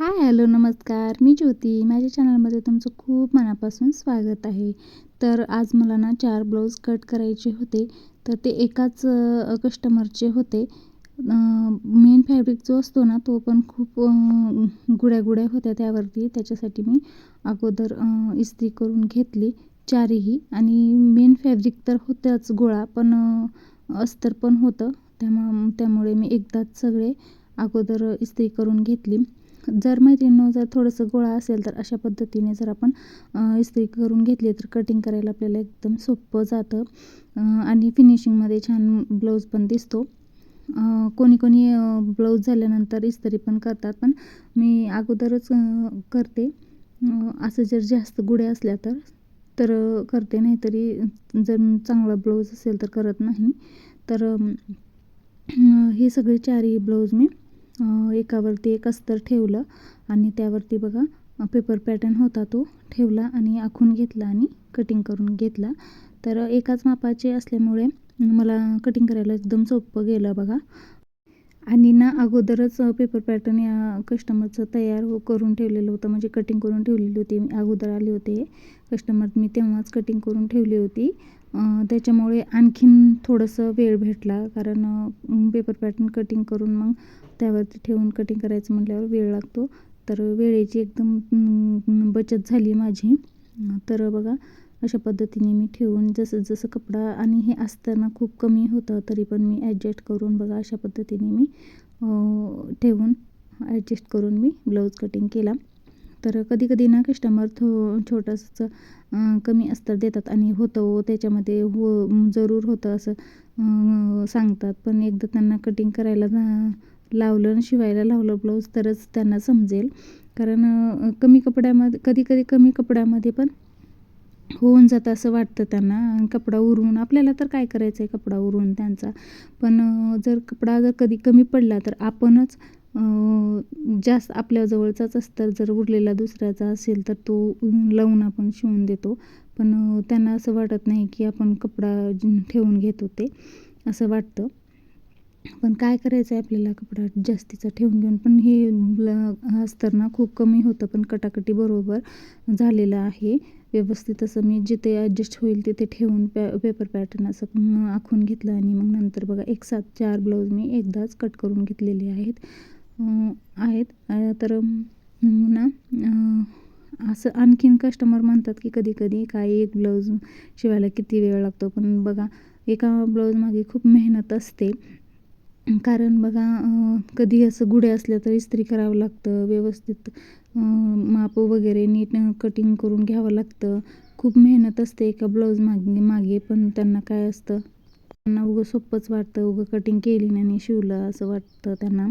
हाय, hello, नमस्कार. मी ज्योती. माझ्या चॅनलमध्ये तुमचं खूप मनापासून स्वागत आहे. तर आज मला ना 4 ब्लाऊज कट करायचे होते. तर ते एकाच कस्टमरचे होते. मेन फॅब्रिक जो असतो ना, तो पण खूप गुड्या-गुड्या होत्या त्यावरती. त्याच्यासाठी मी अगोदर इस्त्री करून घेतली चारीही. आणि मेन फॅब्रिक तर होतंच गोळा, पण अस्तर पण होतं. त्यामुळे मी एकदाच सगळे अगोदर इस्त्री करून घेतली. जर मैत्रिणींनो, जर थोडंसं गोळा असेल तर अशा पद्धतीने जर आपण इस्त्री करून घेतली तर कटिंग करायला आपल्याला एकदम सोपं जातं आणि फिनिशिंगमध्ये छान ब्लाऊज पण दिसतो. कोणी कोणी ब्लाऊज झाल्यानंतर इस्त्री पण करतात, पण मी अगोदरच करते. असं जर जास्त गुड्या असल्या तर करते, नाहीतरी जर चांगला ब्लाऊज असेल तर करत नाही. तर हे सगळे चारही ब्लाऊज मी एकावरती एक अस्तर ठेवलं आणि त्यावरती बघा पेपर पॅटर्न होता तो ठेवला आणि आखून घेतला आणि कटिंग करून घेतला. तर एकाच मापाचे असल्यामुळे मला कटिंग करायला एकदम सोपं गेलं बघा. आणि ना अगोदरच पेपर पॅटर्न या कस्टमरचं तयार करून ठेवलेलं होतं, म्हणजे कटिंग करून ठेवलेली होती. मी अगोदर आले होते कस्टमर, मी तेव्हाच कटिंग करून ठेवली होती. त्याच्यामुळे आणखीन थोडंसं वेळ भेटला, कारण पेपर पॅटर्न कटिंग करून मग त्यावरती ठेवून कटिंग करायचं म्हटल्यावर वेळ लागतो. तर वेळेची एकदम बचत झाली माझी. तर बघा अशा पद्धतीने मी ठेवून जसं जसं कपडा आणि हे असताना खूप कमी होतं, तरी पण मी ॲडजस्ट करून बघा अशा पद्धतीने मी ठेवून ॲडजस्ट करून मी ब्लाऊज कटिंग केला. तर कधी-कधी ना कस्टमर छोटंसं कमी अस्तर देतात आणि होतं त्याच्यामध्ये जरूर होतं असं सांगतात. पण एकदा त्यांना कटिंग करायला लावलं आणि शिवायला लावलं ब्लाऊज तरच त्यांना समजेल. कारण कमी कपड्यामध्ये कधी-कधी कमी कपड्यामध्ये पण होऊन जातं असं वाटतं त्यांना. कपडा उरवून आपल्याला तर काय करायचं आहे कपडा उरवून त्यांचा. पण जर कपडा जर कधी कमी पडला तर आपणच जास्त आपल्या जवळचाच अस्तर जर उरलेला दुसऱ्याचा असेल तर तो लावून आपण शिवून देतो. पण त्यांना असं वाटत नाही की आपण कपडा ठेवून घेतो ते असं वाटतं. पण काय करायचं आहे आपल्याला, कपडा जास्तीचा ठेवून घेऊन पण हे अस्तर ना खूप कमी होतं, पण कटाकटी बरोबर झालेलं आहे. व्यवस्थित असं मी जिथे ॲडजस्ट होईल तिथे ठेवून पेपर पॅटर्न असं आखून घेतलं आणि मग नंतर बघा एक साथ 4 ब्लाऊज मी एकदाच कट करून घेतलेले आहेत. तर ना असं आणखीन कस्टमर म्हणतात की कधी-कधी काय एक ब्लाऊज शिवायला किती वेळ लागतो. पण बघा एका ब्लाऊजमागे खूप मेहनत असते. कारण बघा कधी असं गुढे असल्या तर इस्त्री करावं लागतं, व्यवस्थित माप वगैरे नीट कटिंग करून घ्यावं लागतं. खूप मेहनत असते एका ब्लाऊज मागे. पण त्यांना काय असतं, त्यांना उगं सोपंच वाटतं, उगं कटिंग केली आणि शिवलं असं वाटतं त्यांना.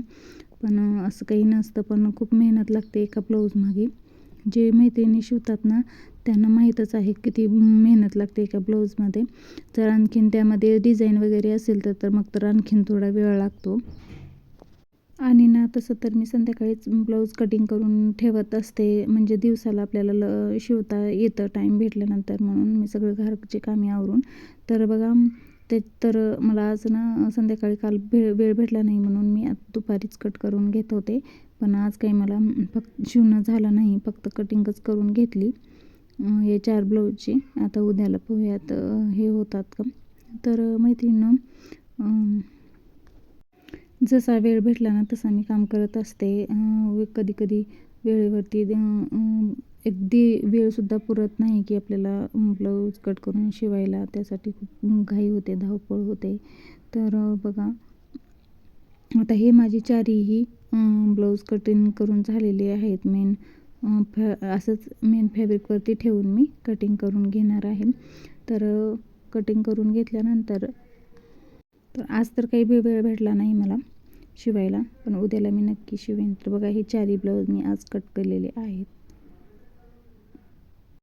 पण असं काही नसतं, पण खूप मेहनत लागते एका ब्लाऊजमागे. जे मैत्रिणी शिवतात ना त्यांना माहीतच आहे किती मेहनत लागते एका ब्लाऊजमध्ये. जर आणखीन त्यामध्ये डिझाईन वगैरे असेल तर मग तर आणखीन थोडा वेळ लागतो. आणि ना तसं तर मी संध्याकाळीच ब्लाऊज कटिंग करून ठेवत असते, म्हणजे दिवसाला आपल्याला शिवता येतं टाईम भेटल्यानंतर, म्हणून मी सगळं घरचे कामे आवरून. तर बघा ते तर मला आज ना संध्याकाळी काल वेळ भेटला नाही म्हणून मी दुपारीच कट करून घेत होते. पण आज काही मला फक्त शिवणं झालं नाही, फक्त कटिंगच करून घेतली हे 4 ब्लाऊजची. आता उद्याला पोह्यात हे होतात का. तर मैत्रिणींनो, जसा वेळ भेटला ना तसा मी काम करत असते. कधी-कधी वेळेवरती अगदी वेळसुद्धा पुरत नाही की आपल्याला ब्लाऊज कट करून शिवायला. त्यासाठी खूप घाई होते, धावपळ होते. तर बघा आता हे माझे चारही ब्लाऊज कटिंग करून झालेले आहेत. असंच मेन फॅब्रिकवरती ठेवून मी कटिंग करून घेणार आहे. तर कटिंग करून घेतल्यानंतर तर आज तर काही वेळ भेटला नाही मला शिवायला, पण उद्याला मी नक्की शिवेन. तर बघा हे 4ही ब्लाऊज मी आज कट केलेले आहेत.